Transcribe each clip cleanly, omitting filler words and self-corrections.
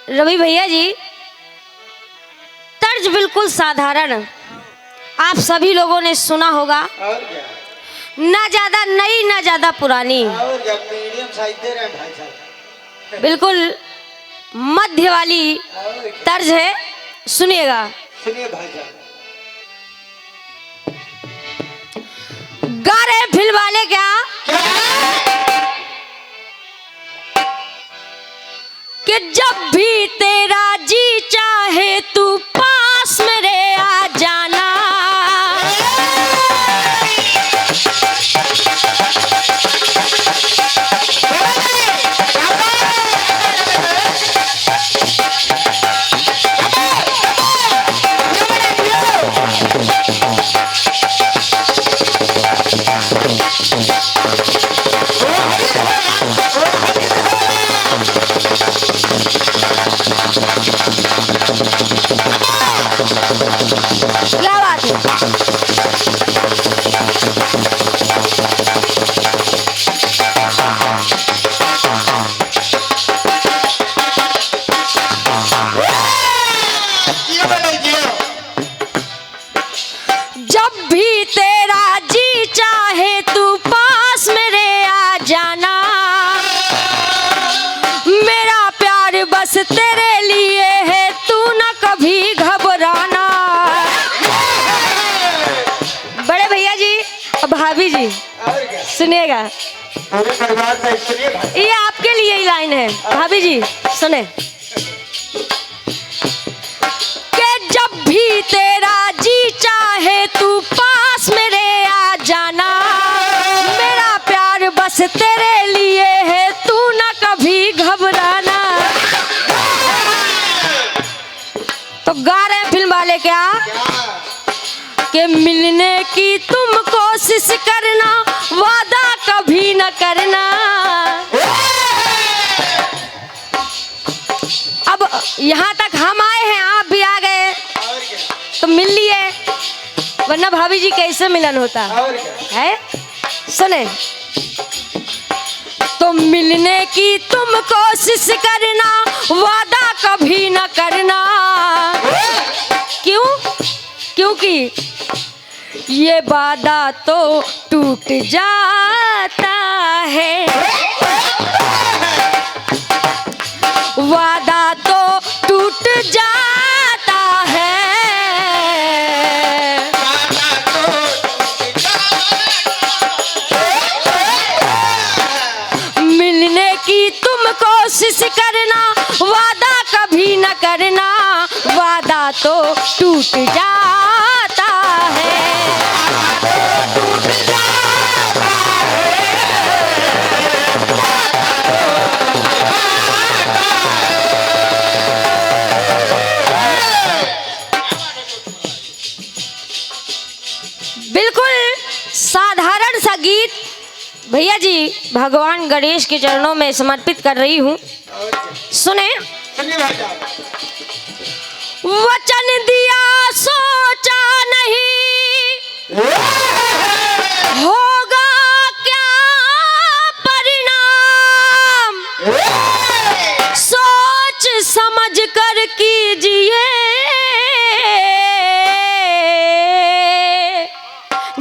रवि भैया जी, तर्ज बिल्कुल साधारण, आप सभी लोगों ने सुना होगा। और क्या? ना ज्यादा नई ना ज्यादा पुरानी, और क्या मीडियम साइज दे रहे हैं भाई साहब। बिल्कुल मध्य वाली और क्या? तर्ज है, सुनिएगा। सुनिए भाई साहब। गा रहे फिल्म वाले क्या कि जब भी तेरा जी चाहे तू पास मेरे आ जाना, क्या बात है। जब भी तेरा जी चाहे तू पास मेरे आ जाना, मेरा प्यार बस तेरे लिए है, तू ना कभी घबराना। बड़े भैया जी और भाभी जी और क्या? सुनिएगा, पूरे परिवार में सुनिए भाई। ये आपके लिए ही लाइन है। भाभी जी सुने कि जब भी तेरा जी चाहे तू पास मेरे आ जाना, मेरा प्यार बस तेरे लिए है, तू ना कभी घबराना। तो गा रहे हैं फिल्म वाले क्या कि मिलने की तुम कोशिश करना, वादा कभी न करना। अब यहाँ तक हम आए हैं, आप भी आ गए और क्या? तो मिल लिए, वरना भाभी जी कैसे मिलन होता और क्या? है। सुने तो मिलने की तुम कोशिश करना, वादा कभी न करना। क्यों? क्योंकि ये वादा तो टूट जाता है, वादा तो टूट जाता है। मिलने की तुम कोशिश करना, वादा कभी न करना, वादा तो टूट जाता है। बिल्कुल साधारण सा गीत भैया जी भगवान गणेश के चरणों में समर्पित कर रही हूँ। और क्या? सुने, सुनिए भाई साहब। वचन दिया सोचा नहीं, होगा क्या परिणाम, सोच समझ कर कीजिए,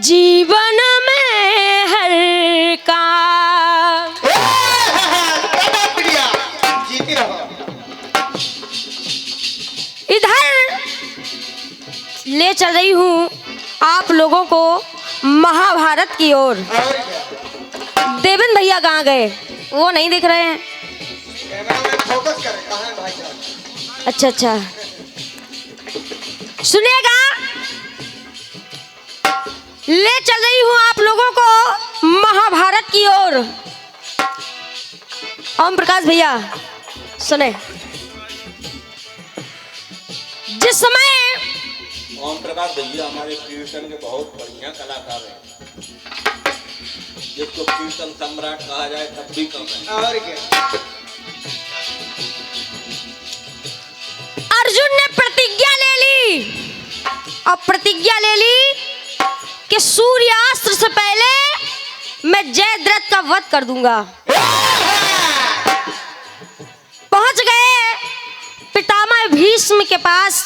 जीवन में हर काम। जीती रहो। इधर ले चल रही हूँ आप लोगों को महाभारत की ओर। और क्या? देवेंद्र भैया कहाँ गए, वो नहीं दिख रहे हैं। कैमरा में फोकस करें, कहाँ है भाई साहब? अच्छा अच्छा, सुनिएगा, ले चल रही हूँ आप लोगों को महाभारत की ओर। ओम प्रकाश भैया सुने, जिस समय ओम प्रकाश भैया हमारे कीर्तन के बहुत बढ़िया कलाकार हैं, जिसको कीर्तन सम्राट कहा जाए तब भी कम है। और क्या? अर्जुन ने प्रतिज्ञा ले ली, और प्रतिज्ञा ले ली कि सूर्यास्त्र से पहले मैं जयद्रथ का वध कर दूंगा। पहुंच गए भीष्म के पास,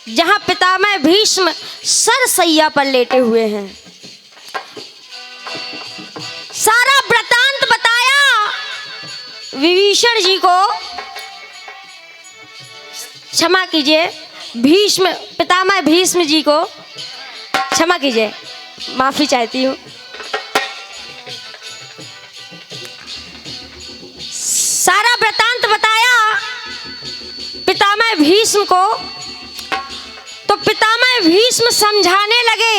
जहां पितामह भीष्म सरसैया पर लेटे हुए हैं। सारा वृतांत बताया विभीषण जी को, क्षमा कीजिए भीष्म, पितामह भीष्म जी को क्षमा कीजिए, माफी चाहती हूँ। सारा वृतांत बताया पितामह भीष्म को, तो पितामह भीष्म समझाने लगे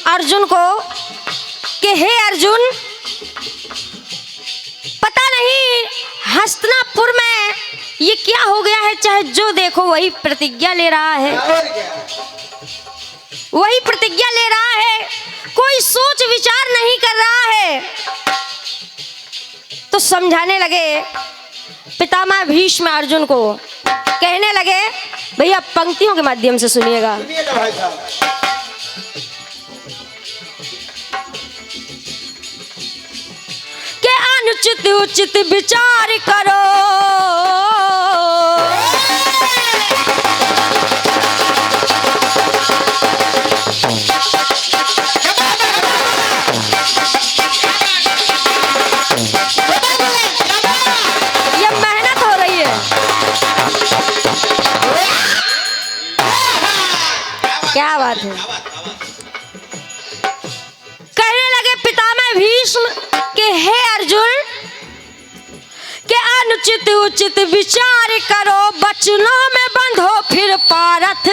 अर्जुन को कि हे अर्जुन, पता नहीं हस्तिनापुर में ये क्या हो गया है, चाहे जो देखो वही प्रतिज्ञा ले रहा है, और क्या? वही प्रतिज्ञा ले रहा है, कोई सोच विचार नहीं कर रहा है। तो समझाने लगे पितामह भीष्म अर्जुन को, कहने लगे, भैया पंक्तियों के माध्यम से सुनिएगा। सुनिएगा भाई साहब। के अनुचित उचित विचार करो, ये मेहनत हो रही है। क्या बात है। कहने लगे पितामह भीष्म के हे अर्जुन, के अनुचित उचित विचार करो, बचनों में बंधो फिर पारथ,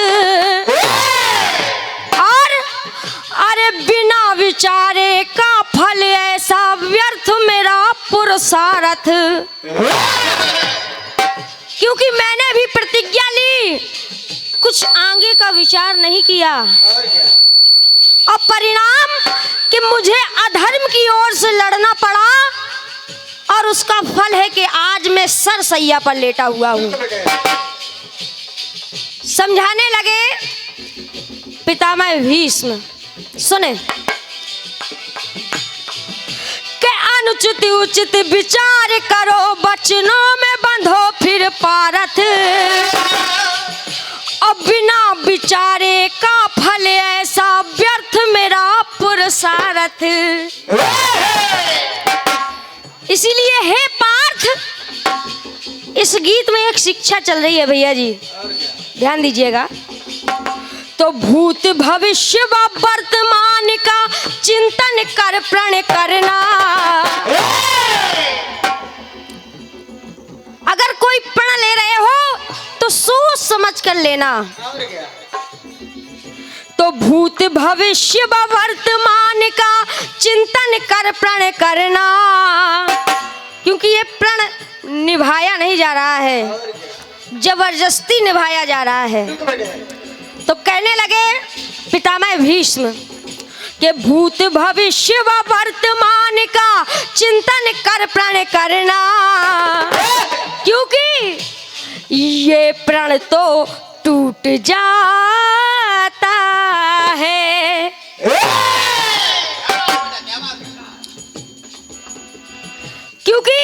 और अरे बिना विचारे का फल ऐसा व्यर्थ मेरा पुरुषार्थ। क्योंकि मैंने भी प्रतिज्ञा ली, कुछ आगे का विचार नहीं किया, और क्या? और परिणाम कि मुझे अधर्म की ओर से लड़ना पड़ा, और उसका फल है कि आज मैं सरसैया पर लेटा हुआ हूँ। समझाने लगे पितामह भीष्म, सुने, के अनुचित उचित विचार करो, बचनों में बंधो फिर पारथ, और बिना विचारे का फल ऐसा व्यर्थ मेरा पुरुषार्थ। इसीलिए हे पार्थ, इस गीत में एक शिक्षा चल रही है भैया जी, ध्यान दीजिएगा। तो भूत भविष्य व वर्तमान का चिंतन कर प्रण करना। अगर कोई प्रण ले रहे हो तो सोच समझ कर लेना। और क्या? तो भूत भविष्य व वर्तमान का चिंतन कर प्रण करना, क्योंकि ये प्रण निभाया नहीं जा रहा है, और क्या? जबरदस्ती निभाया जा रहा है। तो कहने लगे पितामह भीष्म के भूत भविष्य व वर्तमान का चिंतन कर प्रण करना, क्योंकि ये प्रण तो टूट जाता है। क्योंकि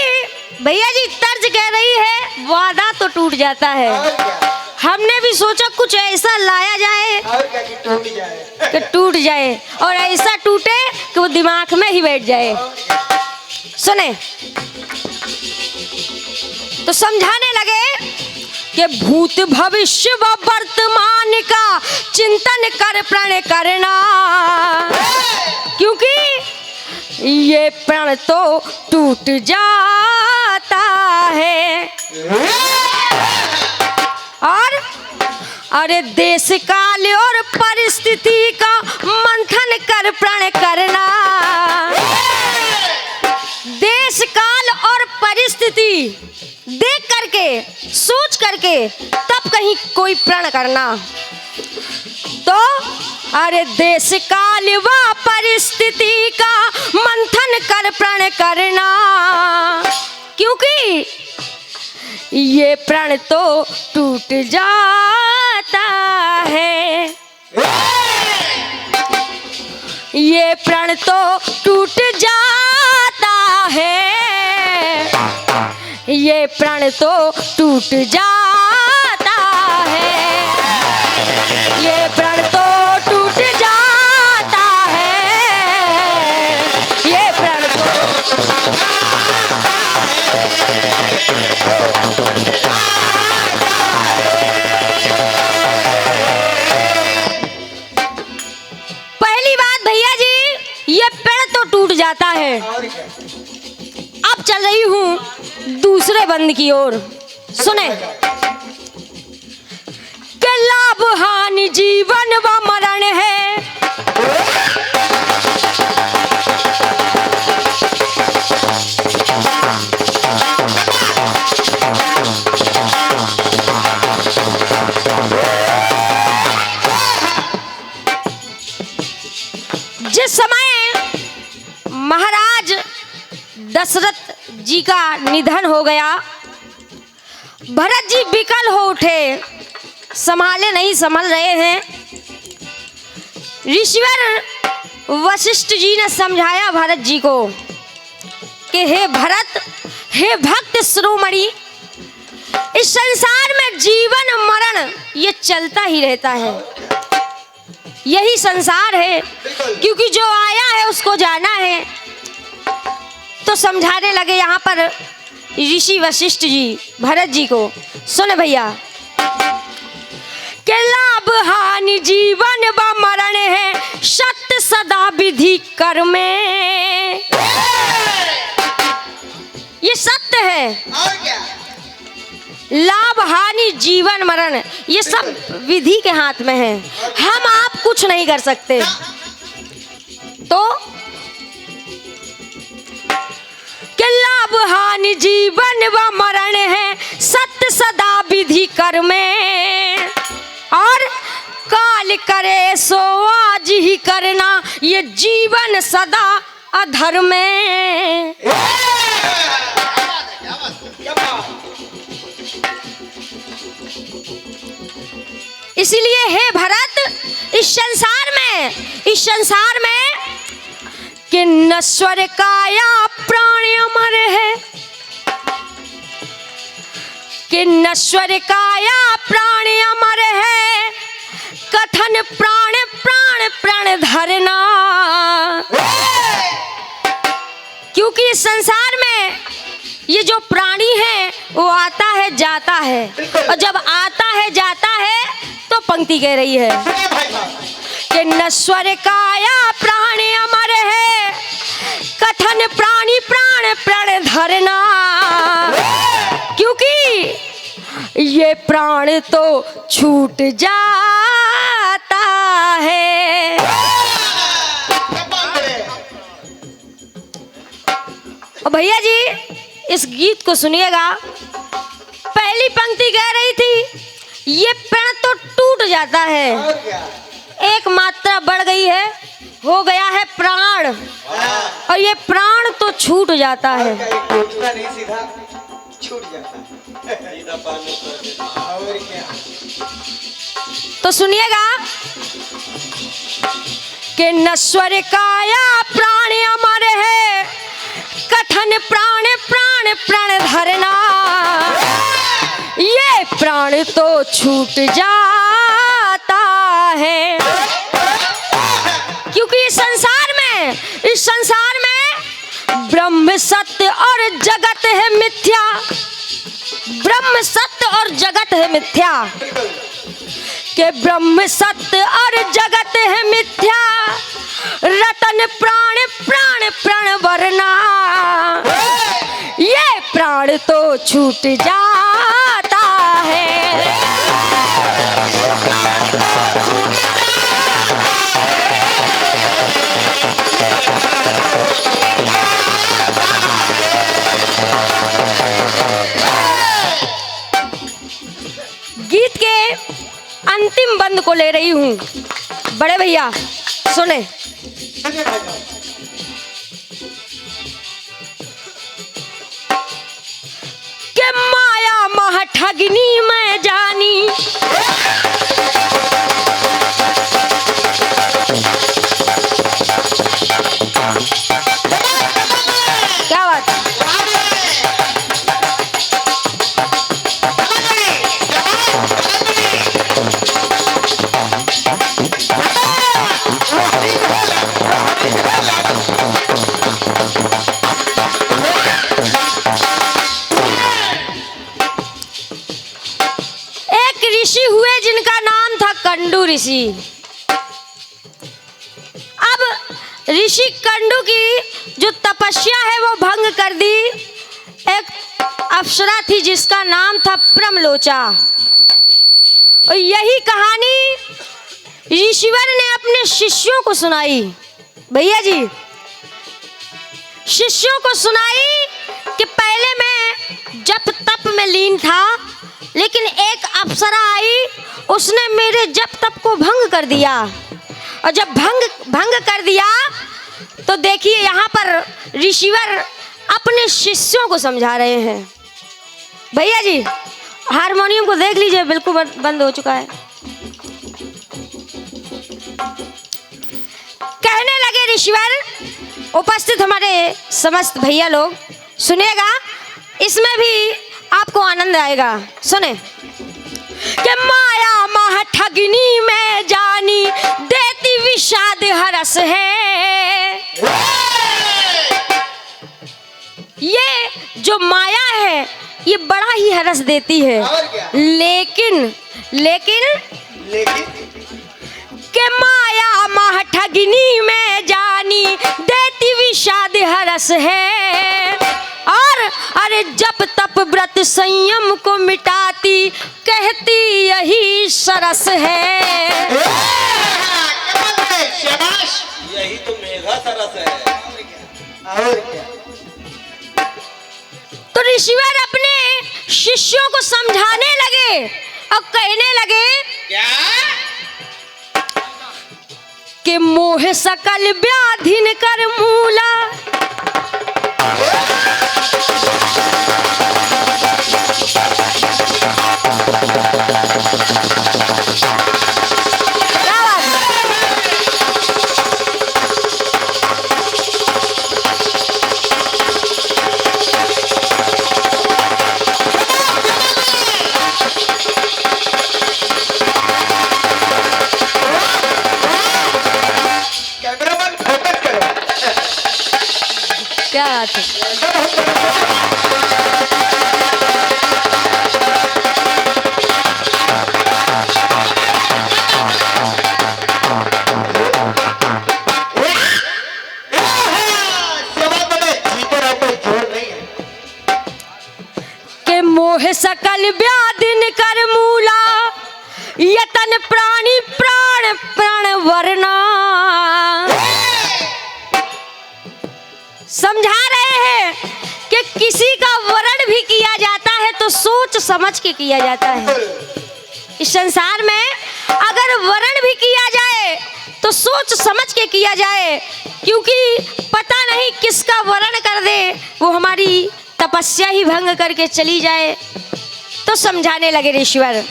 भैया जी तर्ज कह रही है वादा तो टूट जाता है। और क्या? हमने भी सोचा कुछ ऐसा लाया जाए और क्या कि टूट जाए। कि टूट जाए, और ऐसा टूटे कि वो दिमाग में ही बैठ जाए। और क्या? सुने, तो समझाने लगे कि भूत भविष्य व वर्तमान का चिंतन कर प्रण करना, क्योंकि ये प्रण तो टूट जाता है। और अरे देश काल और परिस्थिति का मंथन कर प्रण करना। देश काल और परिस्थिति देख करके, सोच करके तब कहीं कोई प्रण करना। तो अरे देश काल व परिस्थिति का मंथन कर प्रण करना, क्योंकि ये प्रण तो टूट जाता है। ये प्रण तो टूट जाता है। ये प्रण तो टूट जाता है। है। और क्या? अब चल रही हूँ दूसरे बंद की ओर। सुने कि लाभ हानि जीवन व मरण है, जिस समय महाराज दशरथ जी का निधन हो गया, भरत जी विकल हो उठे, संभाले नहीं संभल रहे हैं। ऋषिवर वशिष्ठ जी ने समझाया भरत जी को कि हे भरत, हे भक्त शिरोमणि, इस संसार में जीवन मरण ये चलता ही रहता है, यही संसार है, क्योंकि जो आया है उसको जाना है। तो समझाने लगे यहाँ पर ऋषि वशिष्ठ जी भरत जी को। सुन भैया कि लाभ हानि जीवन व मरण है, सत्य सदा विधि कर में। ये सत्य है। और क्या? लाभ हानि जीवन मरण ये सब विधि के हाथ में है, हम आप कुछ नहीं कर सकते। तो कि लाभ हानि जीवन व मरण है, सत्य सदा विधि कर में, और काल करे सो आज ही करना, ये जीवन सदा अधर्म में। इसलिए हे भरत, इस संसार में कि नश्वर काया प्राण अमर है, कि नश्वर काया प्राण अमर है, कथन प्राण प्राण प्राण धरना। क्योंकि इस संसार में ये जो प्राणी है वो आता है जाता है, और जब आता है जाता है तो पंक्ति कह रही है कि नश्वर काया प्राण अमर है, कथन प्राणी प्राण प्राण धरना। क्योंकि ये प्राण तो छूट जाता है। और भैया जी इस गीत को सुनिएगा। पहली पंक्ति कह रही थी ये प्राण तो टूट जाता है, और क्या? एक मात्रा बढ़ गई है, हो गया है प्राण, और ये प्राण तो छूट जाता है। और क्या? ये टूटता नहीं, सीधा छूट जाता है। सीधा परमेश्वर के नाम। और क्या? तो सुनिएगा कि नश्वर काया प्राण अमर है, कथन प्राण प्राण प्राण धरना। ये प्राण तो छूट जाता है। क्योंकि इस संसार में ब्रह्म सत्य और जगत है मिथ्या, ब्रह्म सत्य और जगत है मिथ्या, कि ब्रह्म सत्य और जगत है मिथ्या, रतन प्राण प्राण प्राण वरना। ये प्राण तो छूट जाता है। गीत के अंतिम बंद को ले रही हूँ। बड़े भैया सुने कि माया मह ठगनी मैं जानी, क्या बात है? कंडू ऋषि। अब ऋषि कंडू की जो तपस्या है वो भंग कर दी। एक अप्सरा थी जिसका नाम था प्रमलोचा, और यही कहानी ऋषिवर ने अपने शिष्यों को सुनाई। भैया जी, शिष्यों को सुनाई कि पहले मैं जप तप में लीन था, लेकिन एक अप्सरा आई, उसने मेरे जप तप को भंग कर दिया। और जब भंग कर दिया तो देखिए यहाँ पर ऋषिवर अपने शिष्यों को समझा रहे हैं। भैया जी, हारमोनियम को देख लीजिए, बिल्कुल बंद हो चुका है। कहने लगे ऋषिवर, उपस्थित हमारे समस्त भैया लोग सुनेगा, इसमें भी आपको आनंद आएगा। सुने कि माया माह ठगनी में जानी, देती विषाद हरस है। ये जो माया है ये बड़ा ही हरस देती है, लेकिन के माया माह ठगनी में जानी, देती विषाद हरस है। और अरे जप तप व्रत संयम को मिटाती, कहती यही सरस है। यही तो मेघा सरस है। और क्या? तो ऋषिवर अपने शिष्यों को समझाने लगे और कहने लगे क्या? कि मोह सकल व्याधिन कर मूला, कैमरामैन फोकस करो। क्या बात है। के मोह सकल व्याधिन कर मूला, यतन प्राणी प्राण प्राण वरना। समझा रहे हैं कि किसी का वरण भी किया जाता है तो सोच समझ के किया जाता है। इस संसार में अगर वरण भी किया जाए तो सोच समझ के किया जाए, क्योंकि पता नहीं किसका वरण कर दे, वो हमारी तपस्या ही भंग करके चली जाए। तो समझाने लगे ऋषिवर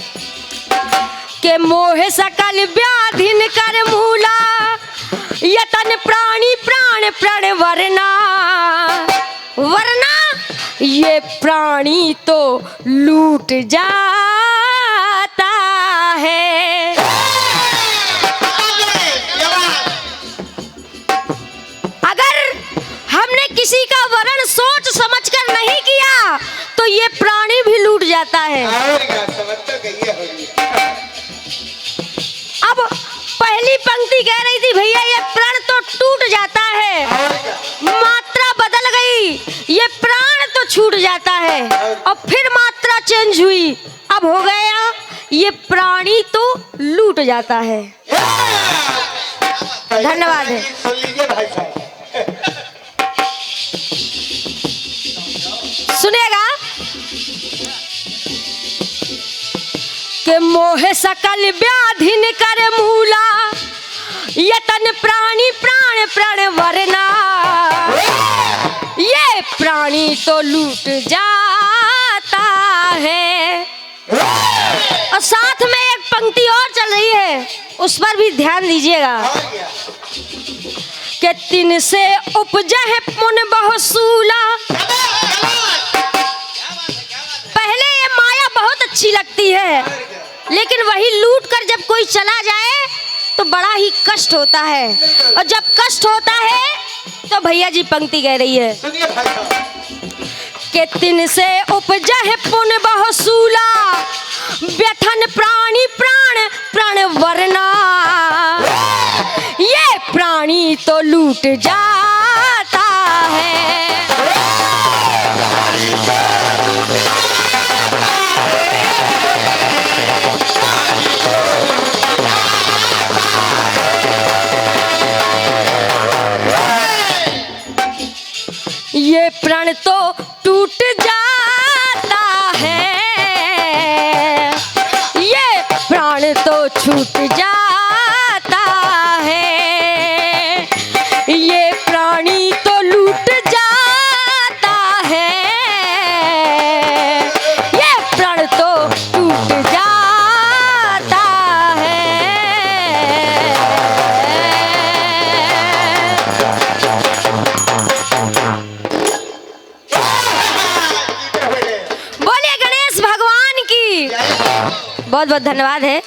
के मोह सकल व्याधिन कर मूला, यतन प्राणी प्राण प्राण वरना। वरना ये प्राणी तो लूट जाता है। अगर हमने किसी का वरण सोच समझकर नहीं किया तो ये प्राणी भी लूट जाता है। और क्या? समझ तो गई होगी। अब पहली पंक्ति कह रही थी भैया ये प्राण तो टूट जाता है, और क्या? मात्रा बदल गई, ये प्राण तो छूट जाता है, और फिर मात्रा चेंज हुई, अब हो गया ये प्राणी तो लूट जाता है। धन्यवाद है। सुन लीजिए भाई साहब। सुनेगा के मोह सकल व्याधिन कर मूला, यतन प्राणी प्राण प्राण वरना। ये प्राणी तो लूट जाता है। और साथ में एक पंक्ति और चल रही है, उस पर भी ध्यान दीजिएगा और क्या? कि तिन से उपजह पुन बहुसूला। पहले ये माया बहुत अच्छी लगती है, लेकिन वही लूट कर जब कोई चला जाए तो बड़ा ही कष्ट होता है। और जब कष्ट होता है तो भैया जी पंक्ति कह रही है सुनिए भाई साहब। कि तिन से उपजह पुन बहुसूला, व्यथन प्राणी प्राण प्राण वरना। ये प्राणी प्राणी तो लूट जाता है। ये प्राण तो टूट जाता है, ये प्राण तो छूट जाता है, ये प्राणी तो लूट जाता है, ये प्राण तो टूट जाता है। बोलिए गणेश भगवान की बहुत बहुत धन्यवाद है।